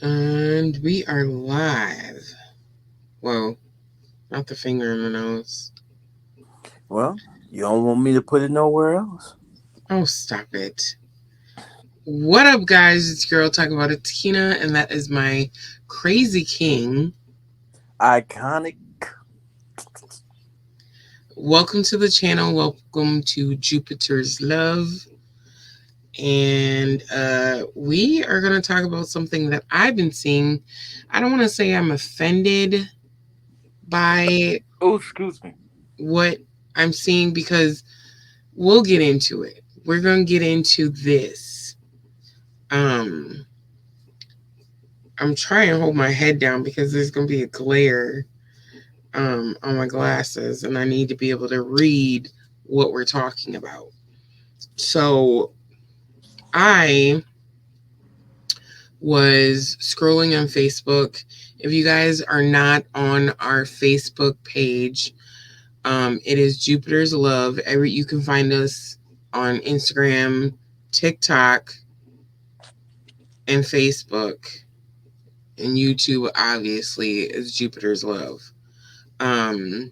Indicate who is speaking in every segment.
Speaker 1: And we are live. Well, not the finger in the nose.
Speaker 2: Well, you don't want me to put it nowhere else.
Speaker 1: Oh, stop it. What up, guys? It's your girl talking about it, Tina, and that is my crazy king.
Speaker 2: Iconic.
Speaker 1: Welcome to the channel. Welcome to Jupiter's Love. And we are going to talk about something that I've been seeing. I don't want to say I'm offended by
Speaker 2: Oh, excuse me.
Speaker 1: what I'm seeing because we'll get into it. We're going to get into this. Um, I'm trying to hold my head down because there's going to be a glare on my glasses, and I need to be able to read what we're talking about. So I was scrolling on Facebook. If you guys are not on our Facebook page, it is Jupiter's Love. You can find us on Instagram, TikTok, and Facebook, and YouTube. Obviously, is Jupiter's Love. Um,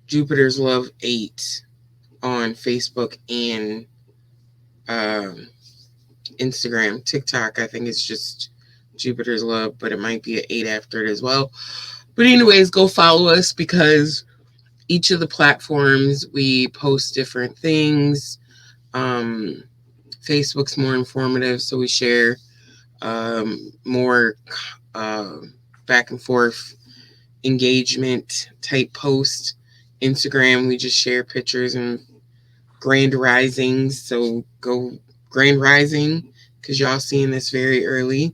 Speaker 1: Jupiter's Love 8 on Facebook and um, Instagram. TikTok, I think it's just Jupiter's Love, but it might be an 8 after it as well. But, anyways, go follow us because each of the platforms we post different things. Um, Facebook's more informative, so we share more uh, back and forth engagement type post. Instagram, we just share pictures and grand risings. So go grand rising because y'all seeing this very early.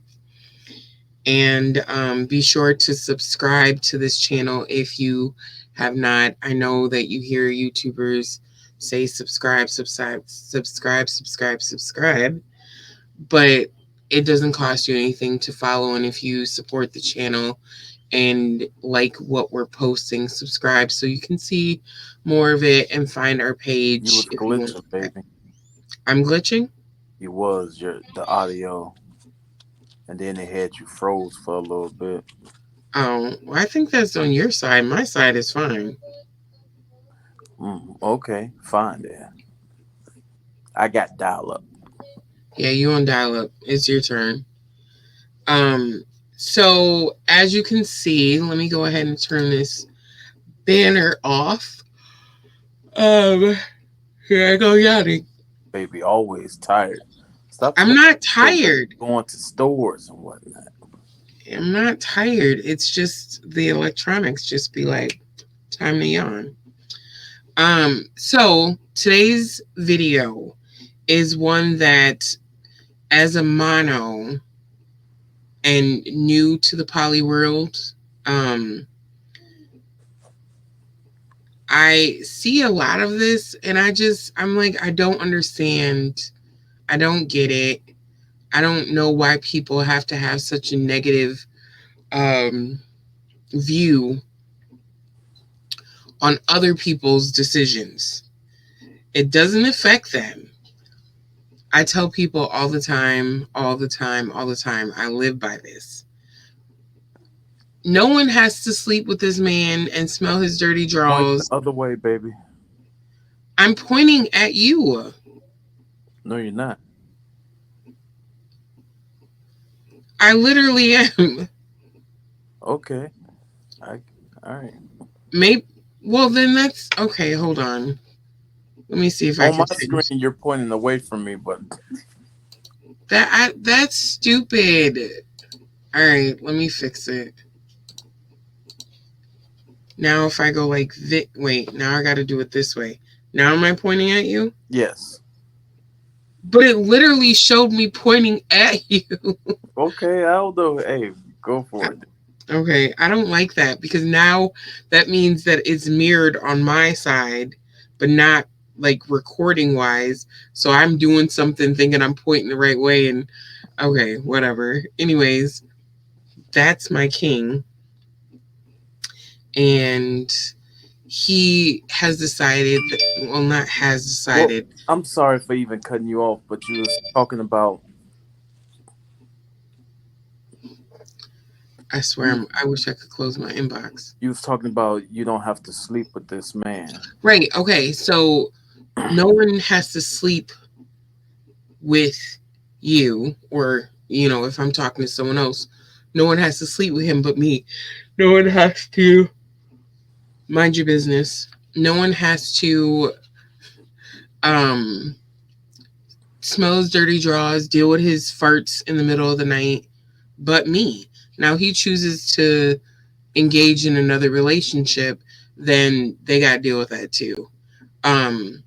Speaker 1: And be sure to subscribe to this channel if you have not. I know that you hear YouTubers say subscribe, subscribe, subscribe, subscribe, subscribe, but it doesn't cost you anything to follow. And if you support the channel and like what we're posting, subscribe so you can see more of it and find our
Speaker 2: You
Speaker 1: page
Speaker 2: was
Speaker 1: if you want
Speaker 2: glitching,
Speaker 1: to.
Speaker 2: baby.
Speaker 1: I'm glitching.
Speaker 2: You was the audio, and then it had you froze for a little bit.
Speaker 1: Oh, well, I think that's on your side. My side is fine.
Speaker 2: Okay, fine then. I got dial up.
Speaker 1: Yeah, you on dial up. It's your turn. Um, so as you can see, let me go ahead and turn this banner off. Um, Here I go yawning.
Speaker 2: Baby, always tired. Stop
Speaker 1: I'm
Speaker 2: saying
Speaker 1: not
Speaker 2: so bad.
Speaker 1: tired.
Speaker 2: Going to stores and whatnot.
Speaker 1: I'm not tired. It's just the electronics just be like, time to yawn. So today's video is one that, as a mono and new to the poly world, um, I see a lot of this and I'm like, I don't understand. I don't get it. I don't know why people have to have such a negative um, view on other people's decisions. It doesn't affect them. I tell people all the time, all the time, all the time, I live by this. No one has to sleep with this man and smell his dirty
Speaker 2: Point the
Speaker 1: drawers.
Speaker 2: other way, baby.
Speaker 1: I'm pointing at you.
Speaker 2: No, you're not.
Speaker 1: I literally am.
Speaker 2: Okay. I. All right.
Speaker 1: Maybe. Well, then that's okay. Hold on. Let me see if I
Speaker 2: On
Speaker 1: can
Speaker 2: my screen,
Speaker 1: change
Speaker 2: you're pointing away from me, but
Speaker 1: that. That's stupid. All right, let me fix it. Now, if I go like this, wait. Now I got to do it this way. Now am I pointing at you?
Speaker 2: yes.
Speaker 1: But it literally showed me pointing at you.
Speaker 2: Okay, I'll do. Hey, go for it.
Speaker 1: Okay, I don't like that because now that means that it's mirrored on my side, but not like recording wise. So I'm doing something thinking I'm pointing the right way, and okay, whatever. Anyways, that's my king, and he has decided that, well, not has
Speaker 2: Well,
Speaker 1: decided.
Speaker 2: I'm sorry for even cutting you off, but you was talking about
Speaker 1: I swear,
Speaker 2: you
Speaker 1: I wish I could close my inbox.
Speaker 2: you was talking about you don't have to sleep with this man.
Speaker 1: Right. Okay. So no one has to sleep with you, or, if I'm talking to someone else, no one has to sleep with him but me. No one has to mind your business. No one has to um smell his dirty drawers, deal with his farts in the middle of the night, but me. Now he chooses to engage in another relationship, then they got to deal with that too. Um,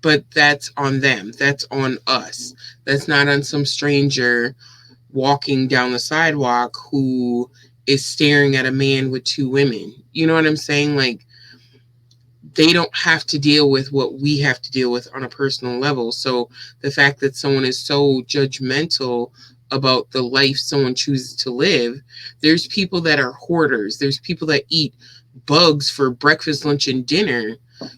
Speaker 1: but that's on them. That's on us. That's not on some stranger walking down the sidewalk who is staring at a man with two women. You know what I'm saying? Like, they don't have to deal with what we have to deal with on a personal level. So the fact that someone is so judgmental about the life someone chooses to live, there's people that are hoarders, there's people that eat bugs for breakfast, lunch, and dinner.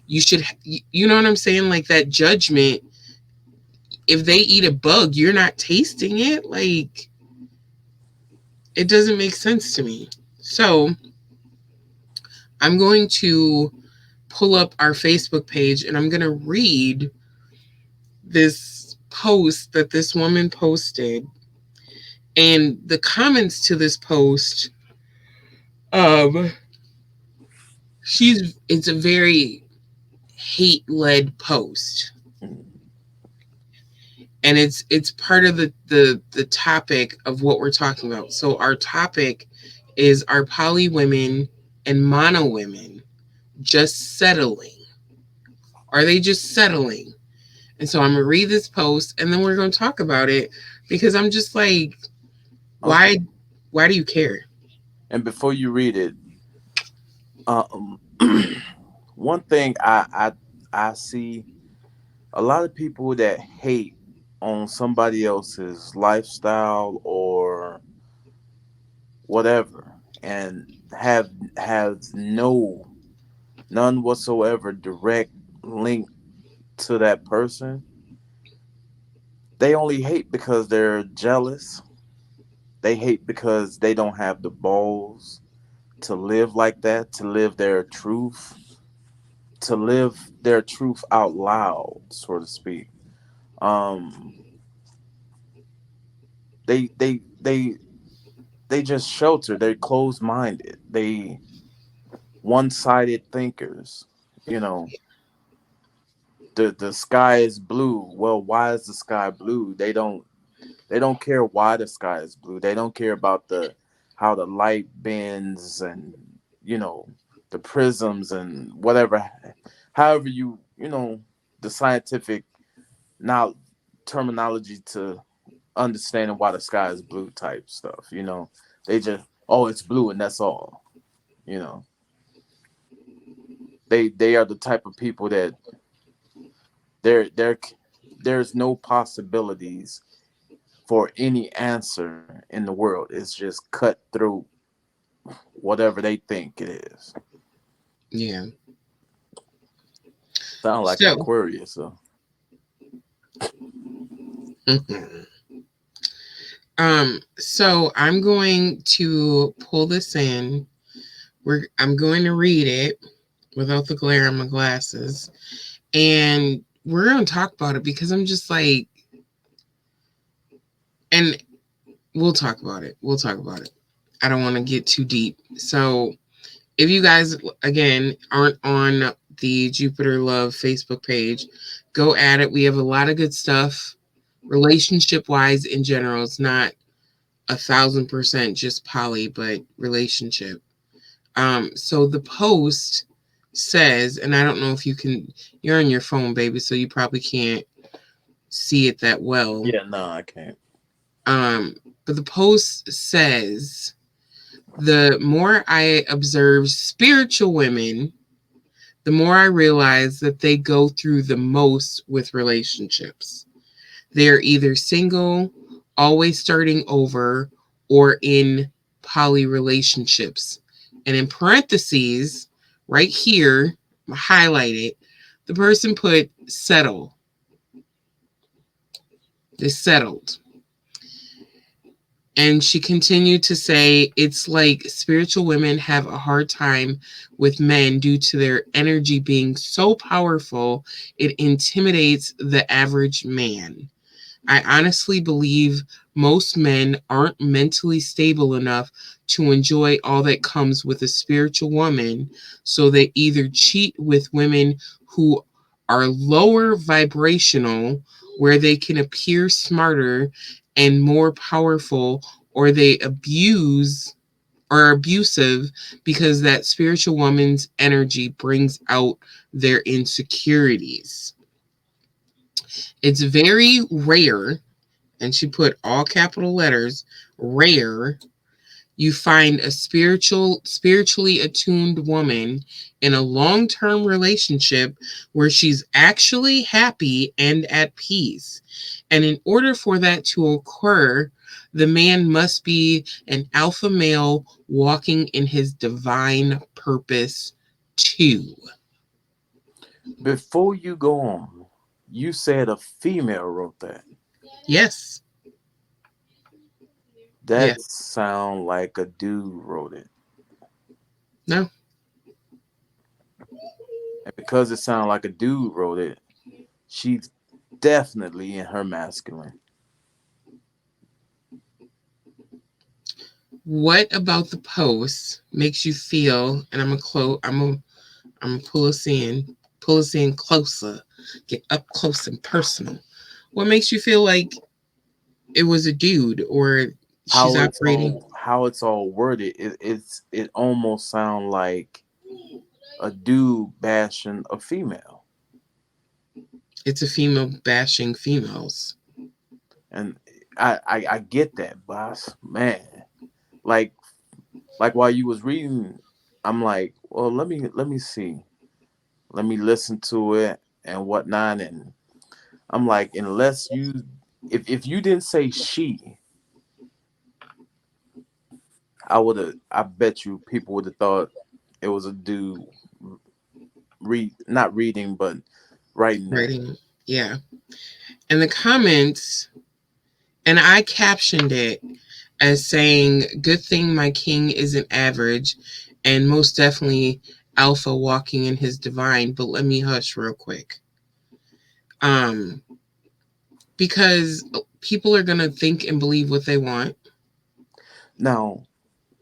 Speaker 1: You know what I'm saying? Like, that judgment, if they eat a bug, you're not tasting it. Like, it doesn't make sense to me. So I'm going to pull up our Facebook page and I'm going to read this post that this woman posted. And the comments to this post, um, it's a very hate-led post. And it's part of the topic of what we're talking about. So our topic is, are poly women and mono women just settling? Are they just settling? And so I'm gonna read this post and then we're gonna talk about it, because I'm just like,
Speaker 2: Okay.
Speaker 1: why do you care?
Speaker 2: And before you read it, um, one thing I see a lot of people that hate on somebody else's lifestyle or whatever, and have none whatsoever direct link to that person. They only hate because they're jealous. They hate because they don't have the balls to live like that, to live their truth out loud, so to speak. Um, they they they they just shelter. They're closed minded. They one sided thinkers. You know, the sky is blue. Well, why is the sky blue? They don't care why the sky is blue. They don't care about the how the light bends, and you know the prisms and whatever. However, the scientific now terminology to understanding why the sky is blue type stuff. They just, oh, it's blue and that's all. You know they are the type of people that there there's no possibilities for any answer in the world. It's just cut through whatever they think it is.
Speaker 1: Yeah.
Speaker 2: Sound like an
Speaker 1: So
Speaker 2: Aquarius, so
Speaker 1: so I'm going to pull this in. I'm going to read it without the glare on my glasses. And we're going to talk about it, because I'm just like, and we'll talk about it. We'll talk about it. I don't want to get too deep. So if you guys, again, aren't on the Jupiter Love Facebook page, go at it. We have a lot of good stuff, relationship wise in general. It's not 1,000% just poly, but relationship. So the post says, and I don't know if you're on your phone, baby, so you probably can't see it that well.
Speaker 2: yeah, no, I can't.
Speaker 1: But the post says, the more I observe spiritual women, the more I realize that they go through the most with relationships. They're either single, always starting over, or in poly relationships. And in parentheses, right here, highlighted. The person put settle. They settled. And she continued to say, it's like spiritual women have a hard time with men due to their energy being so powerful, it intimidates the average man. I honestly believe most men aren't mentally stable enough to enjoy all that comes with a spiritual woman, so they either cheat with women who are lower vibrational, where they can appear smarter and more powerful, or they abuse or are abusive because that spiritual woman's energy brings out their insecurities. It's very rare, and she put all capital letters, rare, you find a spiritually attuned woman in a long-term relationship where she's actually happy and at peace. And in order for that to occur, the man must be an alpha male walking in his divine purpose too.
Speaker 2: Before you go on, you said a female wrote that.
Speaker 1: Yes.
Speaker 2: That
Speaker 1: Yes.
Speaker 2: sound like a dude wrote it.
Speaker 1: No.
Speaker 2: And because it sounded like a dude wrote it, she's definitely in her masculine.
Speaker 1: What about the post makes you feel, and I'm gonna pull us in closer, get up close and personal. What makes you feel like it was a dude or she's operating?
Speaker 2: How it's all worded, it almost sound like a dude bashing a female.
Speaker 1: It's a female bashing females.
Speaker 2: And I get that, boss. Man. Like while you was reading, I'm like, well, let me see. Let me listen to it and whatnot. And I'm like, unless you if you didn't say she, I bet you people would have thought it was a dude not reading but writing that.
Speaker 1: Writing, yeah. And the comments, and I captioned it as saying, "Good thing my king isn't average, and most definitely alpha walking in his divine." But let me hush real quick. Um, because people are gonna think and believe what they want.
Speaker 2: Now,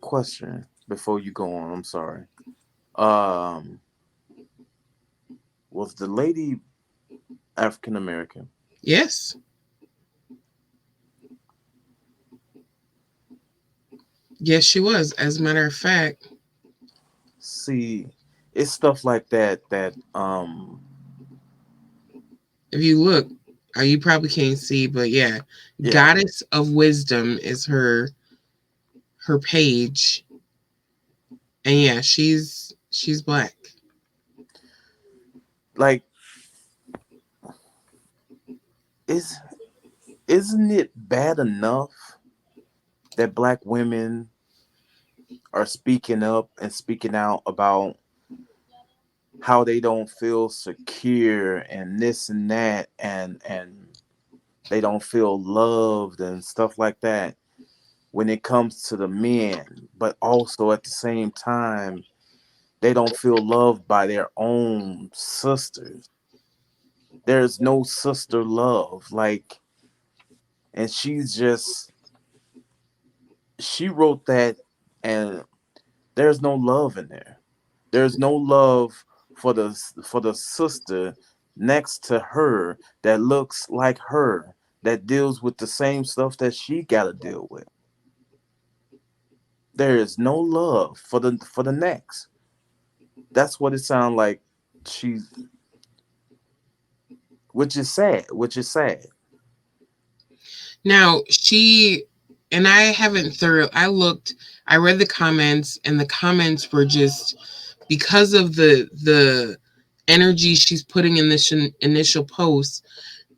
Speaker 2: question before you go on, I'm sorry. Um was the lady African American?
Speaker 1: Yes. Yes, she was. As a matter of fact,
Speaker 2: See, it's stuff like that
Speaker 1: if you look, you probably can't see, but yeah,
Speaker 2: yeah,
Speaker 1: Goddess of Wisdom is her page, and yeah, she's black.
Speaker 2: like is isn't it bad enough that black women are speaking up and speaking out about how they don't feel secure and this and that and they don't feel loved and stuff like that when it comes to the men, but also at the same time they don't feel loved by their own sisters. There's no sister love, like, and she wrote that, and there's no love in there. There's no love for the sister next to her that looks like her, that deals with the same stuff that she got to deal with. There is no love for the next. That's what it sounds like. She's, which is sad. Which is sad.
Speaker 1: Now she, and I haven't I looked, I read the comments, and the comments were just because of the energy she's putting in this initial post.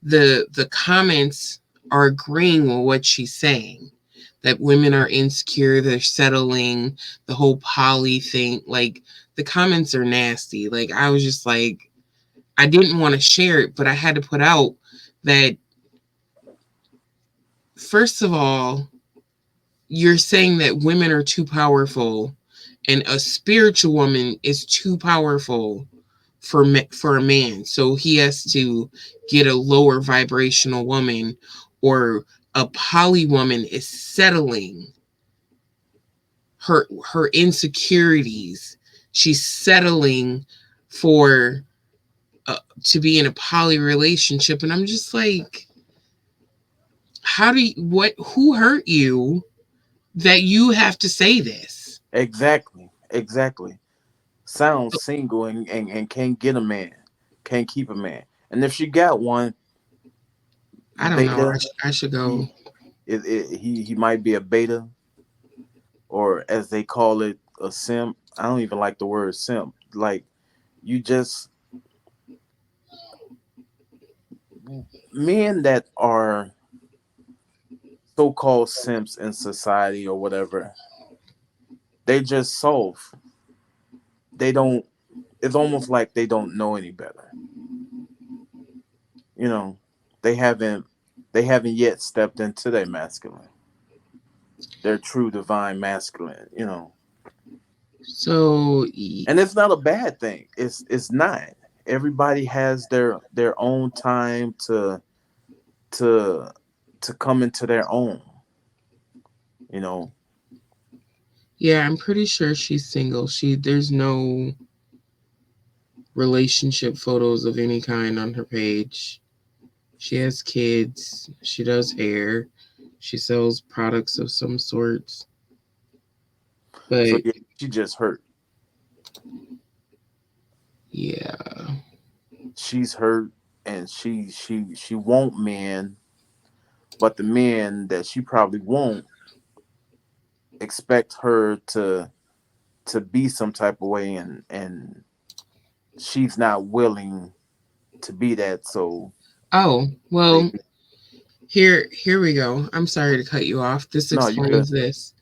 Speaker 1: The comments are agreeing with what she's saying, that women are insecure, they're settling, the whole poly thing, like the comments are nasty. Like, I was just like, I didn't want to share it, but I had to put out that, first of all, you're saying that women are too powerful and a spiritual woman is too powerful for a man. So he has to get a lower vibrational woman, or a poly woman is settling her insecurities. She's settling for to be in a poly relationship, and I'm just like, how do you, who hurt you that you have to say this?
Speaker 2: Exactly. Exactly. Sounds single and can't get a man, can't keep a man. And if she got one,
Speaker 1: I don't know.
Speaker 2: beta,
Speaker 1: I should go.
Speaker 2: he he might be a beta, or as they call it, a simp. I don't even like the word simp. Like, you just, men that are so-called simps in society or whatever, they just soft. They don't. It's almost like they don't know any better. You know, they haven't they haven't yet stepped into their masculine, their true divine masculine.
Speaker 1: So
Speaker 2: And it's not a bad thing. It's not. Everybody has their own time to to come into their own. You know,
Speaker 1: yeah, I'm pretty sure she's single. There's no relationship photos of any kind on her page. She has kids. She does hair. She sells products of some sorts.
Speaker 2: so
Speaker 1: But
Speaker 2: yeah, she just hurt.
Speaker 1: yeah.
Speaker 2: She's hurt, and she want men, but the men that she probably won't expect her to be some type of way, and she's not willing to be that. So
Speaker 1: Oh,
Speaker 2: they
Speaker 1: well, here we go. I'm sorry to cut you off. This
Speaker 2: no, you good.
Speaker 1: explains this.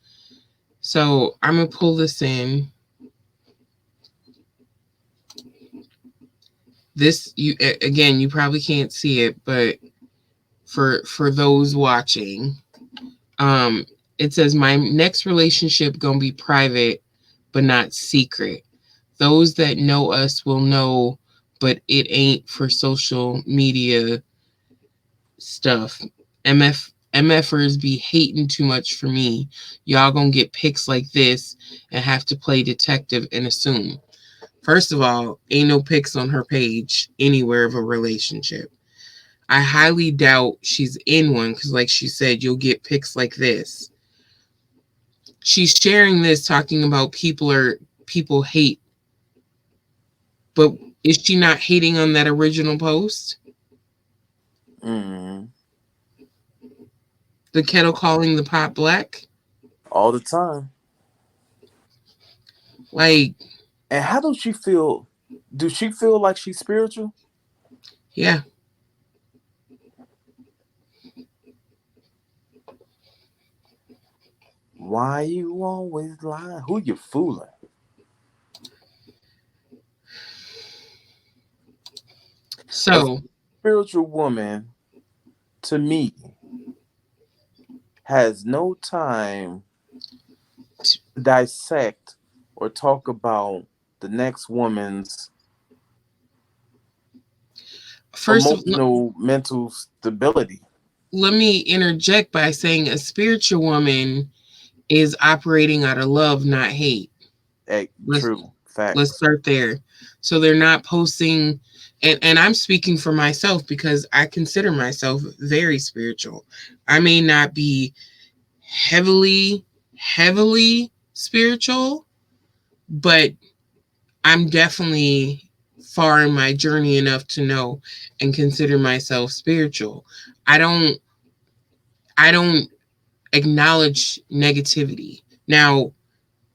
Speaker 1: So I'm gonna pull this in. This, you again, you probably can't see it, but for those watching, um, it says my next relationship gonna be private, but not secret. Those that know us will know, but it ain't for social media stuff. MFers be hating too much for me. Y'all gonna get pics like this and have to play detective and assume. First of all, ain't no pics on her page anywhere of a relationship. I highly doubt she's in one because, like she said, you'll get pics like this. She's sharing this talking about people hate, but is she not hating on that original post?
Speaker 2: Hmm.
Speaker 1: The kettle calling the pot black?
Speaker 2: All the time.
Speaker 1: Like,
Speaker 2: And how does she feel? Do she feel like she's spiritual?
Speaker 1: yeah.
Speaker 2: Why you always lie? Who you fooling? A
Speaker 1: So,
Speaker 2: spiritual woman, to me, has no time to dissect or talk about the next woman's
Speaker 1: first of all,
Speaker 2: emotional mental stability.
Speaker 1: let me interject by saying a spiritual woman is operating out of love, not hate. Let's
Speaker 2: True
Speaker 1: let's
Speaker 2: facts.
Speaker 1: start there. So they're not posting, and I'm speaking for myself because I consider myself very spiritual. I may not be heavily spiritual, but I'm definitely far in my journey enough to know and consider myself spiritual. I don't I don't acknowledge negativity. Now,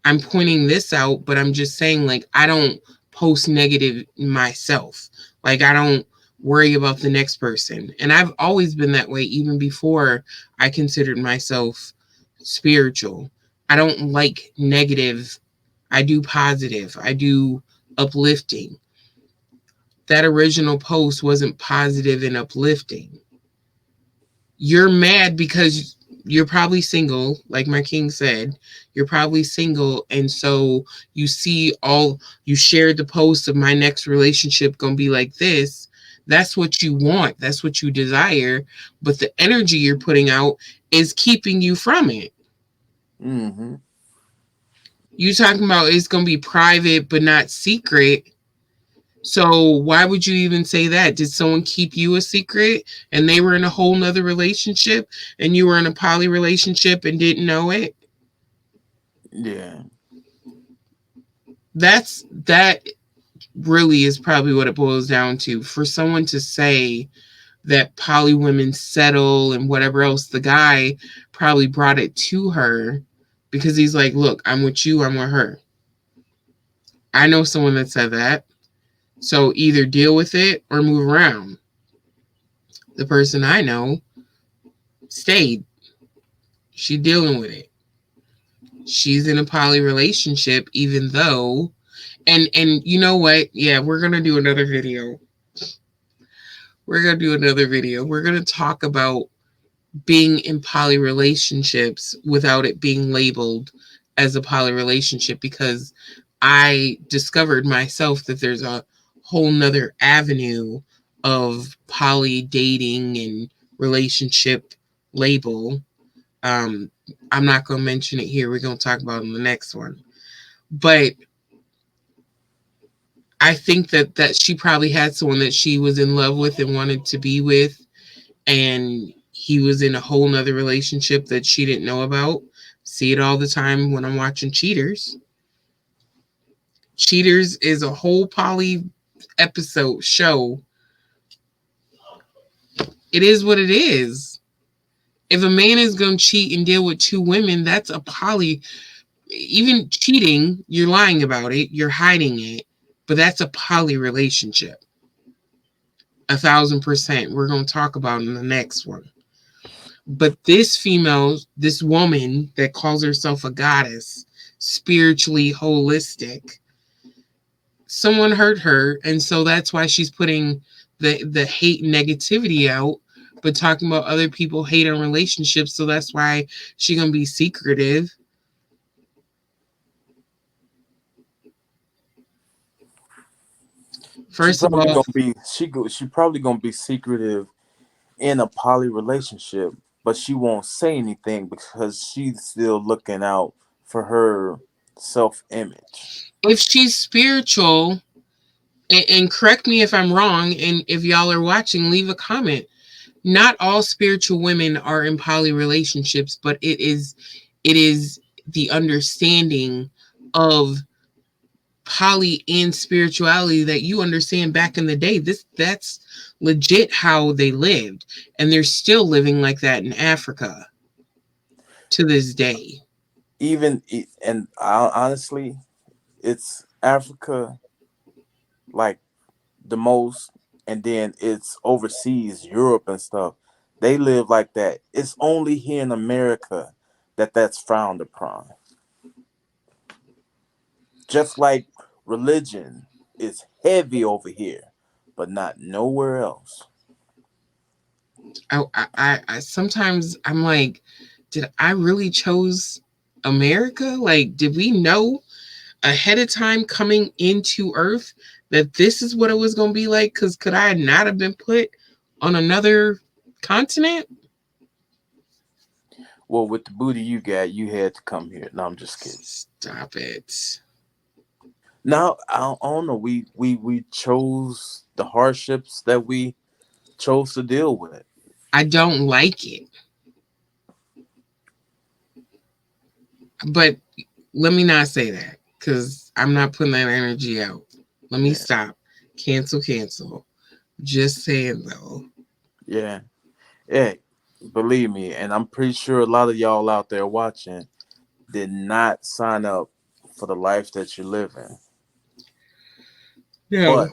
Speaker 1: I'm pointing this out, but I'm just saying, like, I don't post negative myself. Like, I don't worry about the next person. And I've always been that way, even before I considered myself spiritual. I don't like negative. I do positive. I do uplifting. That original post wasn't positive and uplifting. You're mad because you're probably single, like my king said. You're probably single, and so you shared the post of my next relationship gonna be like this. That's what you want. That's what you desire. But the energy you're putting out is keeping you from it.
Speaker 2: Mm-hmm.
Speaker 1: You talking about it's gonna be private but not secret. So why would you even say that? Did someone keep you a secret and they were in a whole nother relationship and you were in a poly relationship and didn't know it?
Speaker 2: Yeah.
Speaker 1: That really is probably what it boils down to. For someone to say that poly women settle and whatever else, the guy probably brought it to her because he's like, look, I'm with you, I'm with her. I know someone that said that. So either deal with it or move around. The person I know stayed. She dealing with it. She's in a poly relationship, even though, and you know what? Yeah, we're gonna do another video. We're gonna do another video. We're gonna talk about being in poly relationships without it being labeled as a poly relationship because I discovered myself that there's a whole nother avenue of poly dating and relationship label. Um, I'm not going to mention it here. We're going to talk about it in the next one. But I think that she probably had someone that she was in love with and wanted to be with, and he was in a whole nother relationship that she didn't know about. See it all the time when I'm watching Cheaters. Cheaters is a whole poly episode show. It is what it is. If a man is going to cheat and deal with two women, that's a poly. Even cheating, you're lying about it, you're hiding it, but that's a poly relationship. 1,000%. We're going to talk about in the next one. But this female, this woman that calls herself a goddess, spiritually holistic, someone hurt her, and so that's why she's putting the hate and negativity out, but talking about other people hate on relationships, so that's why she's gonna be secretive.
Speaker 2: She
Speaker 1: First of
Speaker 2: probably
Speaker 1: all,
Speaker 2: gonna be she probably gonna be secretive in a poly relationship, but she won't say anything because she's still looking out for her self image.
Speaker 1: if she's spiritual, and correct me if I'm wrong, and if y'all are watching, leave a comment. Not all spiritual women are in poly relationships, but it is the understanding of poly and spirituality that you understand back in the day. That's legit how they lived, and they're still living like that in Africa to this day.
Speaker 2: And honestly, it's Africa like the most, and then it's overseas, Europe and stuff. They live like that. It's only here in America that that's frowned upon. Just like religion is heavy over here, but not nowhere else.
Speaker 1: I sometimes I'm like, did I really chose America? Like, did we know ahead of time coming into Earth that this is what it was going to be like? Because could I not have been put on another continent?
Speaker 2: Well, with the booty you got, you had to come here. No, I'm just kidding.
Speaker 1: Stop it.
Speaker 2: Now I don't know. We chose the hardships that we chose to deal with.
Speaker 1: I don't like it. But let me not say that because I'm not putting that energy out. Let me
Speaker 2: Yeah,
Speaker 1: stop. Cancel, cancel. Just saying though.
Speaker 2: yeah, yeah. Believe me, and I'm pretty sure a lot of y'all out there watching did not sign up for the life that you're living.
Speaker 1: No.
Speaker 2: But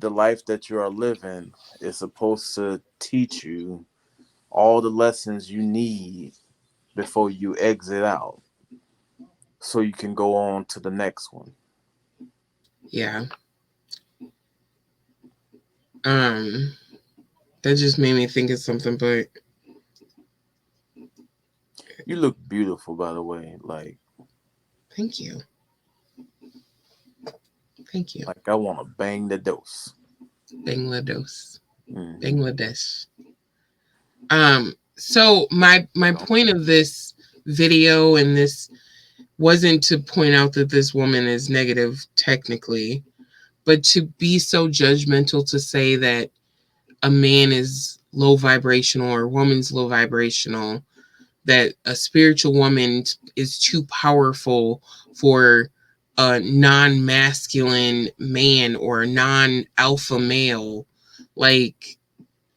Speaker 2: the life that you are living is supposed to teach you all the lessons you need before you exit out. so you can go on to the next one.
Speaker 1: Yeah. That just made me think of something, but
Speaker 2: You look beautiful, by the way.
Speaker 1: thank you. Thank you.
Speaker 2: Like I want to bang the dose.
Speaker 1: Bangladesh.
Speaker 2: Mhm.
Speaker 1: Bangladesh. So my point of this video and this wasn't to point out that this woman is negative technically, but to be so judgmental to say that a man is low vibrational or a woman's low vibrational, that a spiritual woman is too powerful for a non-masculine man or a non-alpha male. Like,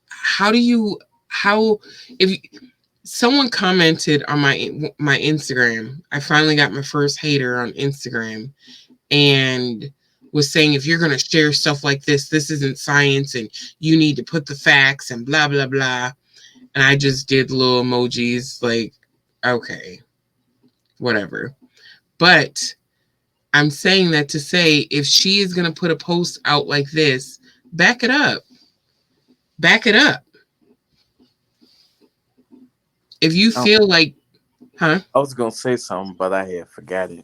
Speaker 1: how do you, how, if someone commented on my Instagram, I finally got my first hater on Instagram, and was saying, if you're going to share stuff like this isn't science and you need to put the facts and blah blah blah. And I just did little emojis like, okay, whatever. But I'm saying that to say, if she is going to put a post out like this, back it up. Back it up. If you feel like, huh?
Speaker 2: I was gonna say something, but I had forgot it.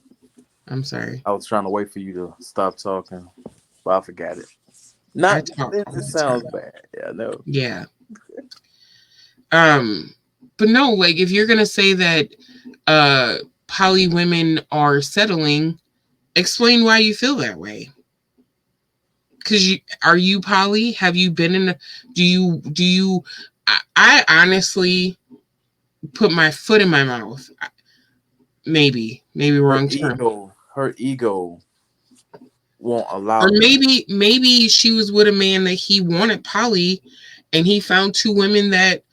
Speaker 1: I'm sorry.
Speaker 2: I was trying to wait for you to stop talking, but I forgot it.
Speaker 1: I
Speaker 2: Not
Speaker 1: talk
Speaker 2: it,
Speaker 1: all
Speaker 2: it
Speaker 1: the
Speaker 2: sounds
Speaker 1: time.
Speaker 2: bad. Yeah, no.
Speaker 1: Yeah. But no, like, if you're gonna say that poly women are settling, explain why you feel that way. Because are you poly? Have you been in? Do you? I honestly put my foot in my mouth. Maybe
Speaker 2: Her
Speaker 1: wrong term.
Speaker 2: ego won't
Speaker 1: Or
Speaker 2: allow her.
Speaker 1: maybe she was with a man that he wanted poly, and he found two women that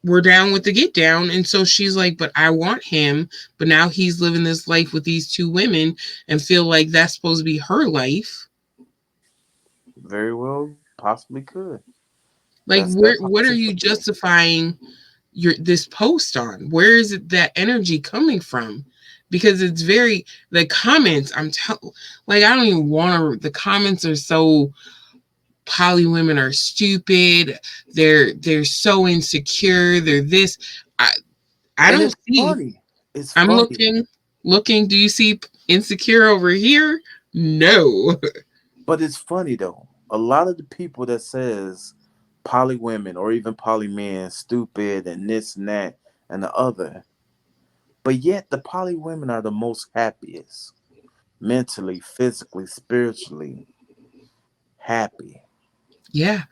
Speaker 1: were down with the get down, and so she's like, but I want him, but now he's living this life with these two women and feel like that's supposed to be her life.
Speaker 2: Very well, possibly could.
Speaker 1: Like,
Speaker 2: That's that
Speaker 1: what are you
Speaker 2: possibility.
Speaker 1: justifying this post on? Where is it that energy coming from? Because it's very, the comments, like, I don't even want to, the comments are so, poly women are stupid, they're so insecure, they're this. I
Speaker 2: And
Speaker 1: don't
Speaker 2: it's
Speaker 1: see.
Speaker 2: funny. It's
Speaker 1: I'm
Speaker 2: funny.
Speaker 1: looking. Do you see insecure over here? No.
Speaker 2: But it's funny though. A lot of the people that says poly women or even poly men stupid and this and that and the other, but yet the poly women are the most happiest, mentally, physically, spiritually happy.
Speaker 1: Yeah.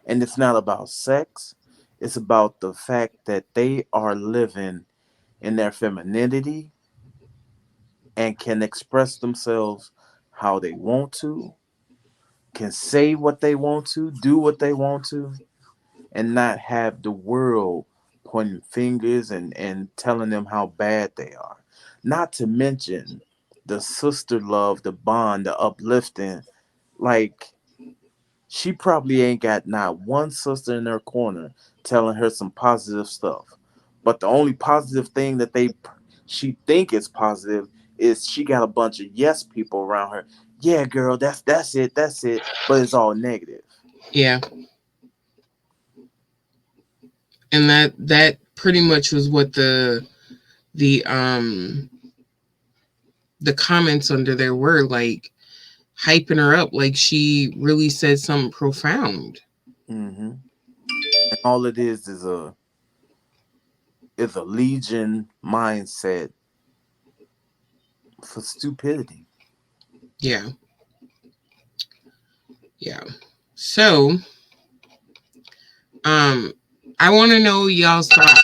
Speaker 2: And it's not about sex. It's about the fact that they are living in their femininity and can express themselves how they want to, can say what they want to, do what they want to, and not have the world pointing fingers and telling them how bad they are. Not to mention the sister love, the bond, the uplifting. Like, she probably ain't got not one sister in her corner telling her some positive stuff. But the only positive thing that she think is positive is she got a bunch of yes people around her. Yeah, girl, that's it, that's it. But it's all negative.
Speaker 1: Yeah. And that pretty much was what the the comments under there were, like, hyping her up like she really said something profound.
Speaker 2: Mm-hmm. And all it is a legion mindset for stupidity.
Speaker 1: Yeah. Yeah. So, um I want to know y'all's thoughts.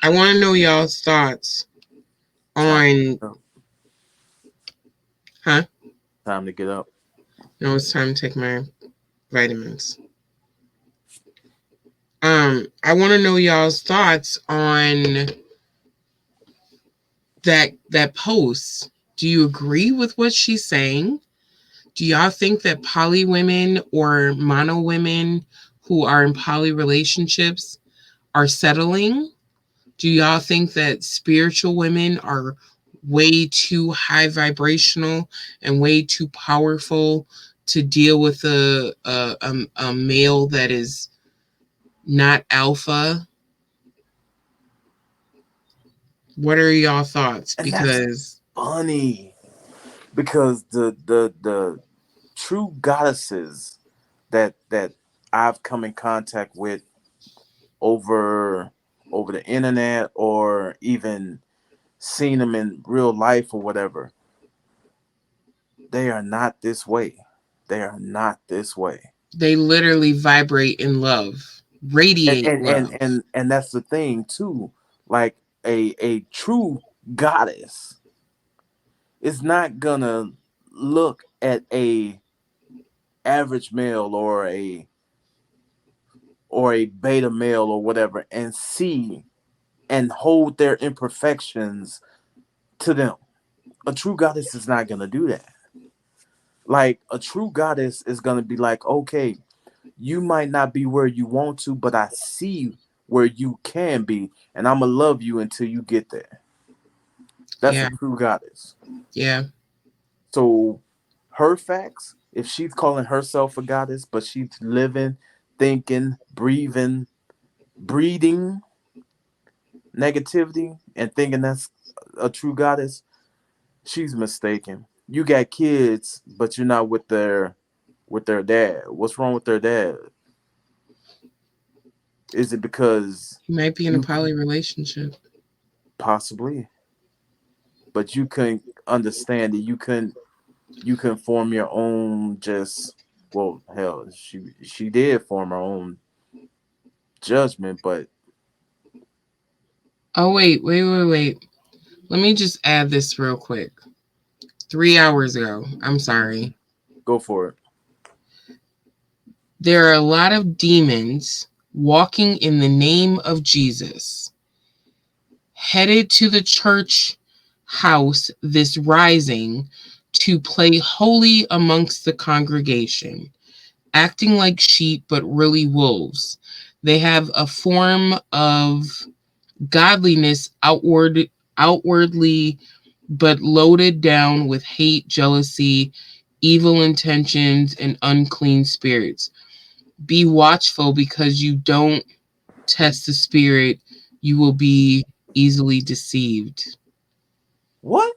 Speaker 1: I want to know y'all's thoughts
Speaker 2: Time,
Speaker 1: on, huh?
Speaker 2: time to get up.
Speaker 1: No, it's time to take my vitamins. I want to know y'all's thoughts on that post. Do you agree with what she's saying? Do y'all think that poly women or mono women who are in poly relationships are settling? Do y'all think that spiritual women are way too high vibrational and way too powerful to deal with a male that is not alpha? What are y'all thoughts?
Speaker 2: And that's
Speaker 1: Because
Speaker 2: funny because the true goddesses that I've come in contact with over the internet or even seen them in real life or whatever, they are not this way. They are not this way.
Speaker 1: they literally vibrate in love,
Speaker 2: And
Speaker 1: radiate
Speaker 2: and and
Speaker 1: love.
Speaker 2: and, and that's the thing too. Like a true goddess is not gonna look at a average male or a beta male or whatever and see and hold their imperfections to them. A true goddess is not gonna do that. Like a true goddess is gonna be like, okay, you might not be where you want to, but I see where you can be, and I'm gonna love you until you get there. That's a
Speaker 1: Yeah,
Speaker 2: true goddess.
Speaker 1: yeah.
Speaker 2: So her facts, if she's calling herself a goddess, but she's living, thinking, breathing, breeding negativity and thinking that's a true goddess, she's mistaken. You got kids, but you're not with their dad. What's wrong with their dad? Is it because
Speaker 1: You might be in a
Speaker 2: you
Speaker 1: poly relationship.
Speaker 2: possibly, but you couldn't understand it? You couldn't form your own just well, hell, she did form her own judgment, but
Speaker 1: Oh, wait. Let me just add this real quick. 3 hours ago, I'm sorry.
Speaker 2: go for it.
Speaker 1: There are a lot of demons walking in the name of Jesus, headed to the church house this rising to play holy amongst the congregation, acting like sheep but really wolves. They have a form of godliness outwardly, but loaded down with hate, jealousy, evil intentions, and unclean spirits. Be watchful because you don't test the spirit, you will be easily deceived.
Speaker 2: What?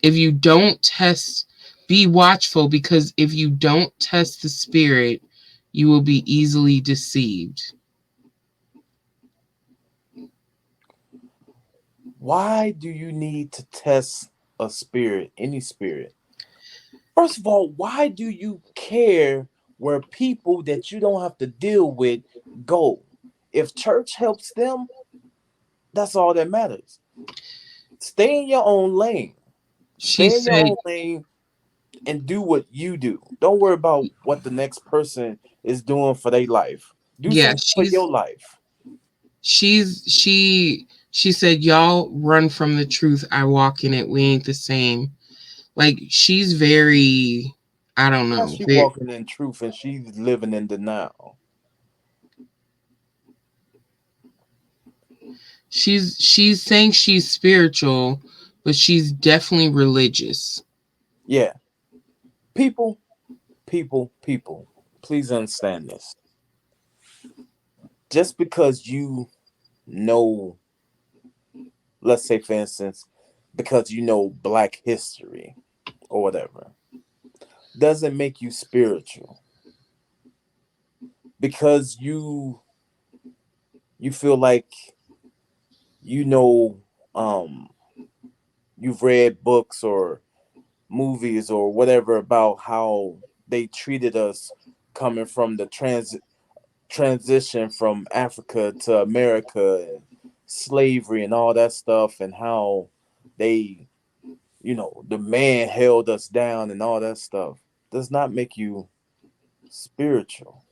Speaker 1: If you don't test, be watchful because if you don't test the spirit, you will be easily deceived.
Speaker 2: Why do you need to test a spirit, any spirit? First of all, why do you care where people that you don't have to deal with go? If church helps them, that's all that matters. Stay in your own lane.
Speaker 1: She
Speaker 2: Stay in your
Speaker 1: said,
Speaker 2: own lane and do what you do. Don't worry about what the next person is doing for their life. Do
Speaker 1: yeah,
Speaker 2: something for your life.
Speaker 1: she said, y'all run from the truth, I walk in it, we ain't the same. Like she's very, I don't
Speaker 2: How
Speaker 1: know,
Speaker 2: she walking in truth and she's living in denial?
Speaker 1: she's saying she's spiritual, but she's definitely religious.
Speaker 2: Yeah. People, people. Please understand this. Just because you know, let's say for instance, because you know black history or whatever, doesn't make you spiritual. Because you feel like you know um you've read books or movies or whatever about how they treated us coming from the transition from Africa to America and slavery and all that stuff and how they the man held us down and all that stuff does not make you spiritual.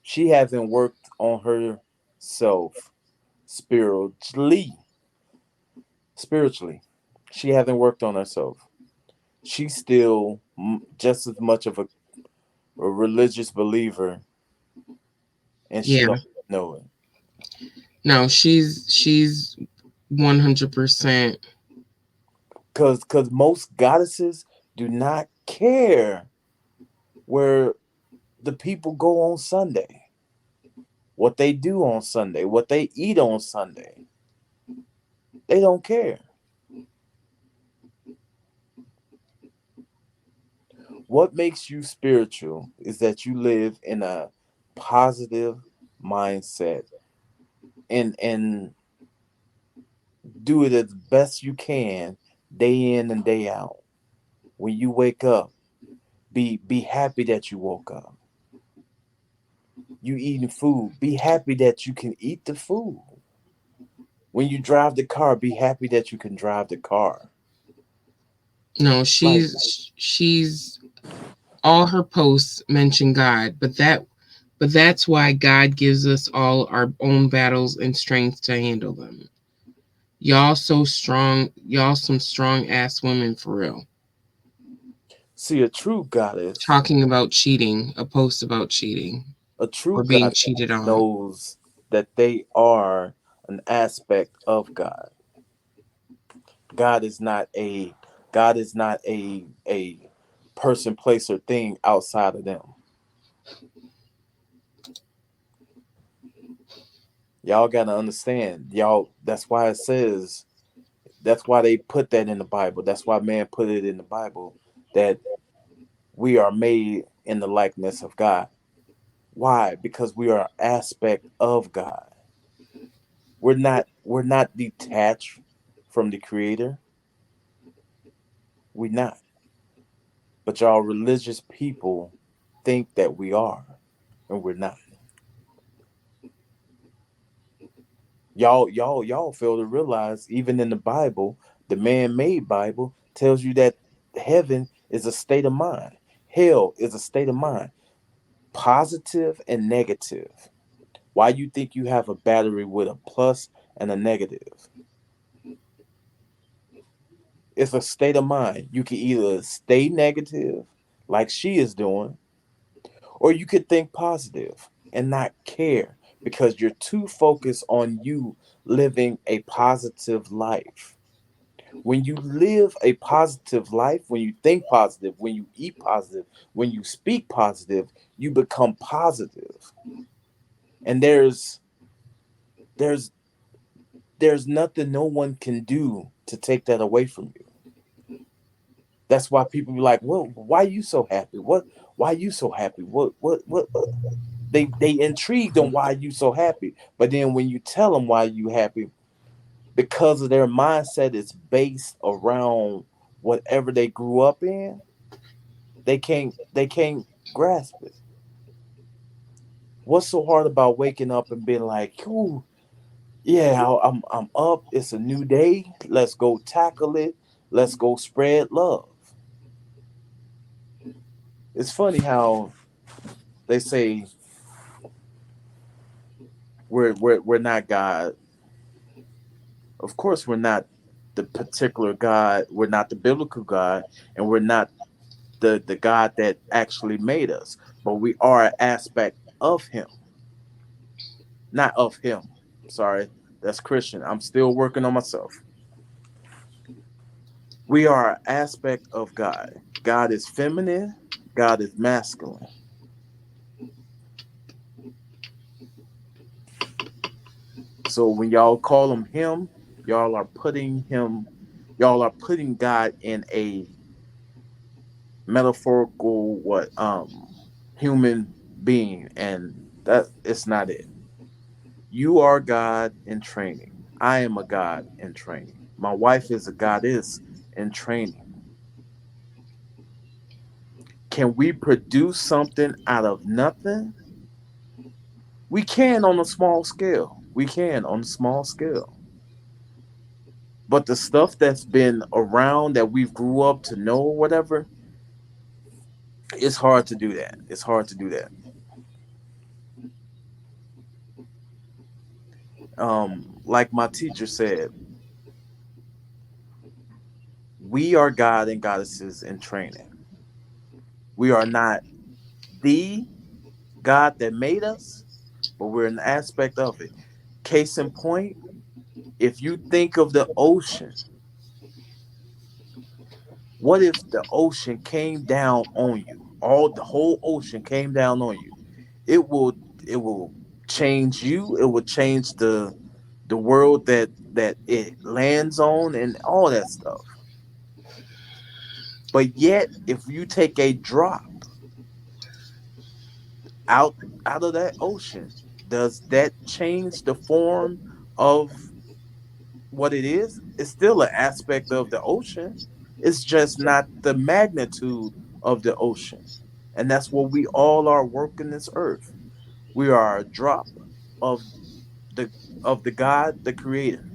Speaker 2: She hasn't worked on herself spiritually. Spiritually. She hasn't worked on herself. She's still just as much of a religious believer, and she
Speaker 1: Yeah.
Speaker 2: don't know it.
Speaker 1: No, she's 100%.
Speaker 2: Cause most goddesses do not care where the people go on Sunday, what they do on Sunday, what they eat on Sunday. They don't care. What makes you spiritual is that you live in a positive mindset and do it as best you can day in and day out. When you wake up, be happy that you woke up. You eating food, be happy that you can eat the food. When you drive the car, be happy that you can drive the car.
Speaker 1: No,
Speaker 2: Like,
Speaker 1: she's all her posts mention God, but that's why God gives us all our own battles and strength to handle them. Y'all so strong, y'all some strong ass women for real.
Speaker 2: see, a true goddess,
Speaker 1: Talking about cheating, a post about cheating
Speaker 2: a true
Speaker 1: or being
Speaker 2: goddess
Speaker 1: cheated on.
Speaker 2: knows that they are an aspect of God. God is not a God is not a person, place, or thing outside of them. Y'all gotta understand. Y'all, that's why it says, that's why they put that in the Bible. That's why man put it in the Bible that we are made in the likeness of God. Why? Because we are an aspect of God. We're not detached from the creator. We're not. But y'all religious people think that we are, and we're not. Y'all fail to realize even in the Bible, the man-made Bible tells you that heaven is a state of mind. Hell is a state of mind, positive and negative. Why you think you have a battery with a plus and a negative? It's a state of mind. You can either stay negative, like she is doing, or you could think positive and not care because you're too focused on you living a positive life. When you live a positive life, when you think positive, when you eat positive, when you speak positive, you become positive. And there's there's nothing no one can do to take that away from you. That's why people be like, "Well, why you so happy? Why you so happy? What?" They intrigued on why you so happy, but then when you tell them why you happy, because of their mindset is based around whatever they grew up in, they can't grasp it. What's so hard about waking up and being like, "Ooh, yeah, I'm up. It's a new day. Let's go tackle it. Let's go spread love." It's funny how they say we're not God. Of course, we're not the particular God. We're not the biblical God, and we're not the God that actually made us. But we are an aspect of Him, not of Him. Sorry, that's Christian. I'm still working on myself. We are an aspect of God. God is feminine. God is masculine. So when y'all call him, y'all are putting him, y'all are putting God in a metaphorical human being, and that it's not it. You are God in training. I am a God in training. My wife is a goddess in training. Can we produce something out of nothing? We can on a small scale. We can on a small scale. But the stuff that's been around that we've grew up to know or whatever, it's hard to do that. It's hard to do that. Like my teacher said, We are god and goddesses in training. We are not the god that made us, but we're an aspect of it. Case in point, if you think of the ocean, what if the ocean came down on you? All the whole ocean came down on you. It will it will change you. It will change the world that it lands on and all that stuff. But yet, if you take a drop out out of that ocean, does that change the form of what it is? It's still an aspect of the ocean. It's just not the magnitude of the ocean. And that's what we all are working this earth. We are a drop of the of the God, the creator,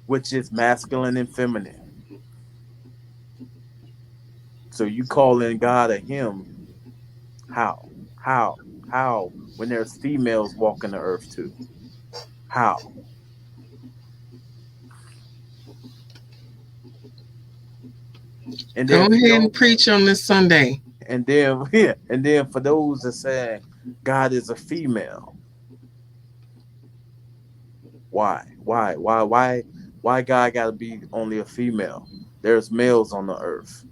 Speaker 2: which is masculine and feminine. So you call in God a him, how? How? How? When there's females walking the earth too. How? And
Speaker 1: Go
Speaker 2: then for
Speaker 1: ahead
Speaker 2: those
Speaker 1: and preach on this Sunday.
Speaker 2: and then yeah, and then for those that say God is a female, why? Why God gotta be only a female? There's males on the earth.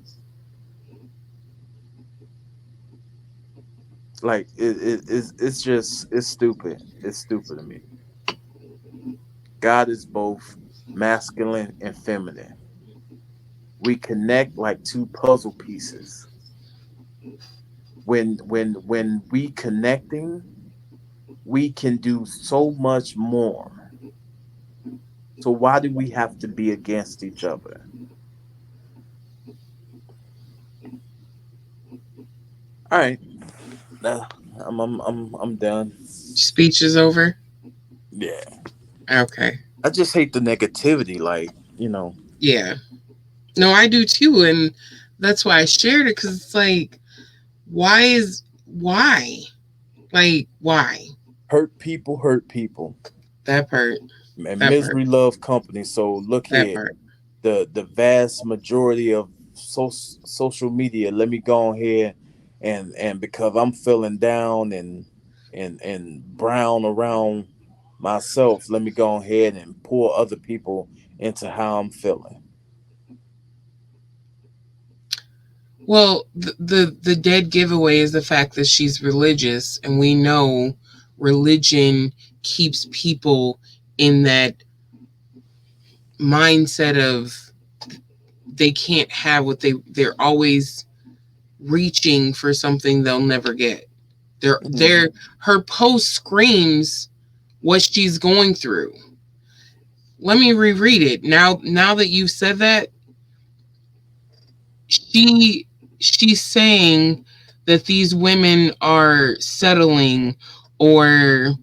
Speaker 2: Like it's just it's stupid. It's stupid to me. God is both masculine and feminine. We connect like two puzzle pieces. When we connecting, we can do so much more. So why do we have to be against each other? All right, nah, I'm done.
Speaker 1: Speech is over.
Speaker 2: Yeah,
Speaker 1: Okay.
Speaker 2: I just hate the negativity. Like
Speaker 1: Yeah. No, I do too. And that's why I shared it because it's like, why? Like, why?
Speaker 2: hurt people hurt people,
Speaker 1: That part.
Speaker 2: and
Speaker 1: That part.
Speaker 2: misery love company. So look
Speaker 1: That
Speaker 2: here,
Speaker 1: part.
Speaker 2: the vast majority of social media. Let me go on here and because I'm feeling down and brown around myself, let me go ahead and pull other people into how I'm feeling.
Speaker 1: Well, the dead giveaway is the fact that she's religious, and we know religion keeps people in that mindset of they can't have what they're always reaching for something they'll never get. They're
Speaker 2: Mhm.
Speaker 1: her post screams what she's going through. Let me reread it. Now that you've said that, she she's saying that these women are settling, or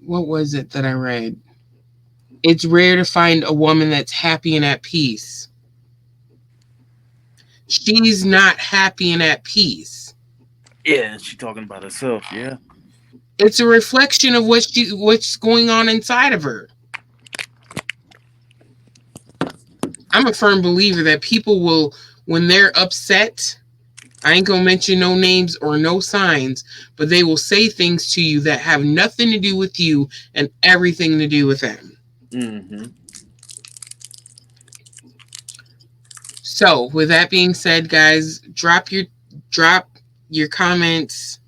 Speaker 1: what was it that I read? It's rare to find a woman that's happy and at peace. She's not happy and at peace.
Speaker 2: Yeah, she talking about herself. Yeah.
Speaker 1: It's a reflection of what's going on inside of her. I'm a firm believer that people will, when they're upset, I ain't gonna mention no names or no signs, but they will say things to you that have nothing to do with you and everything to do with them.
Speaker 2: Hmm.
Speaker 1: So, with that being said, guys, drop your comments.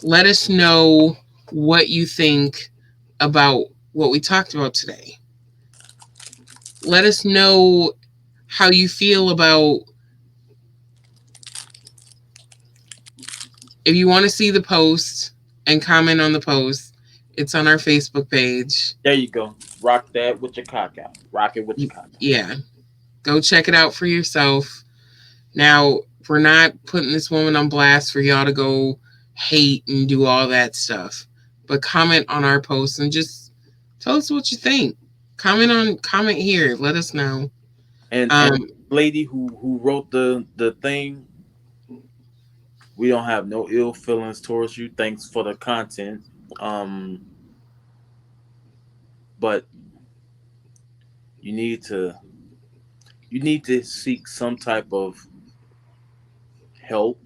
Speaker 1: Let us know what you think about what we talked about today. Let us know how you feel about, if you want to see the post and comment on the post. It's on our Facebook page.
Speaker 2: There you go. Rock that with your cock out. Rock it with your cock out.
Speaker 1: Yeah, go check it out for yourself. Now, we're not putting this woman on blast for y'all to go hate and do all that stuff. But comment on our post and just tell us what you think. Comment here. Let us know.
Speaker 2: And
Speaker 1: Um,
Speaker 2: lady who wrote the thing, we don't have no ill feelings towards you. Thanks for the content. Um, but you need to you need to seek some type of help,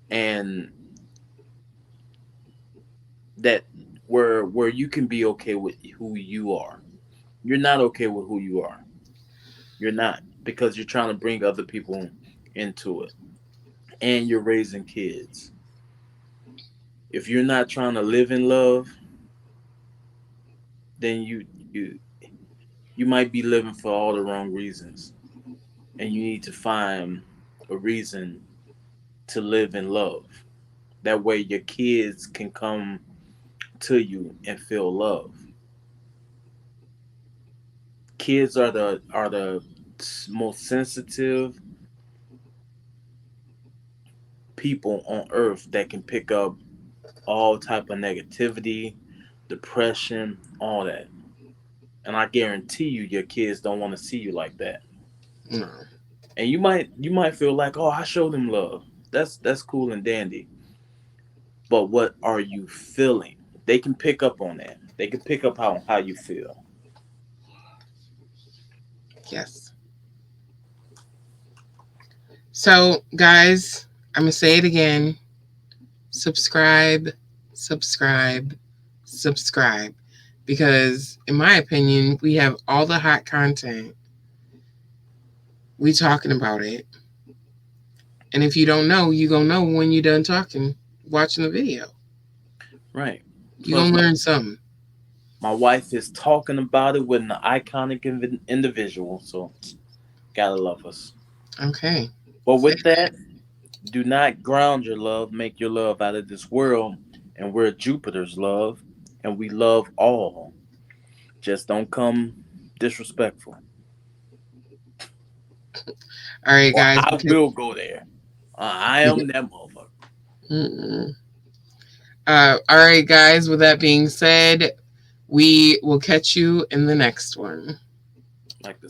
Speaker 2: and that where you can be okay with who you are. You're not okay with who you are. You're not, because you're trying to bring other people into it, and you're raising kids. If you're not trying to live in love, then you you might be living for all the wrong reasons, and you need to find a reason to live in love. That way your kids can come to you and feel love. Kids are the most sensitive people on earth that can pick up all type of negativity, depression, all that. And I guarantee you your kids don't want to see you like that.
Speaker 1: No.
Speaker 2: And you might feel like, "Oh, I showed them love." That's cool and dandy. But what are you feeling? They can pick up on that. They can pick up how you feel.
Speaker 1: Yes. So, guys, I'm going to say it again. Subscribe, subscribe, subscribe. Because, in my opinion, we have all the hot content. We talking about it. And if you don't know, you going to know when you're done talking, watching the video.
Speaker 2: Right.
Speaker 1: You're
Speaker 2: Plus
Speaker 1: going to learn something.
Speaker 2: my wife is talking about it with an iconic individual, so gotta love us.
Speaker 1: Okay.
Speaker 2: But with that, do not ground your love, make your love out of this world, and we're Jupiter's love, and we love all. Just don't come disrespectful.
Speaker 1: All right,
Speaker 2: Or
Speaker 1: guys.
Speaker 2: I will go there. I am that motherfucker.
Speaker 1: Mm-mm. All right, guys. With that being said, we will catch you in the next one.
Speaker 2: Like the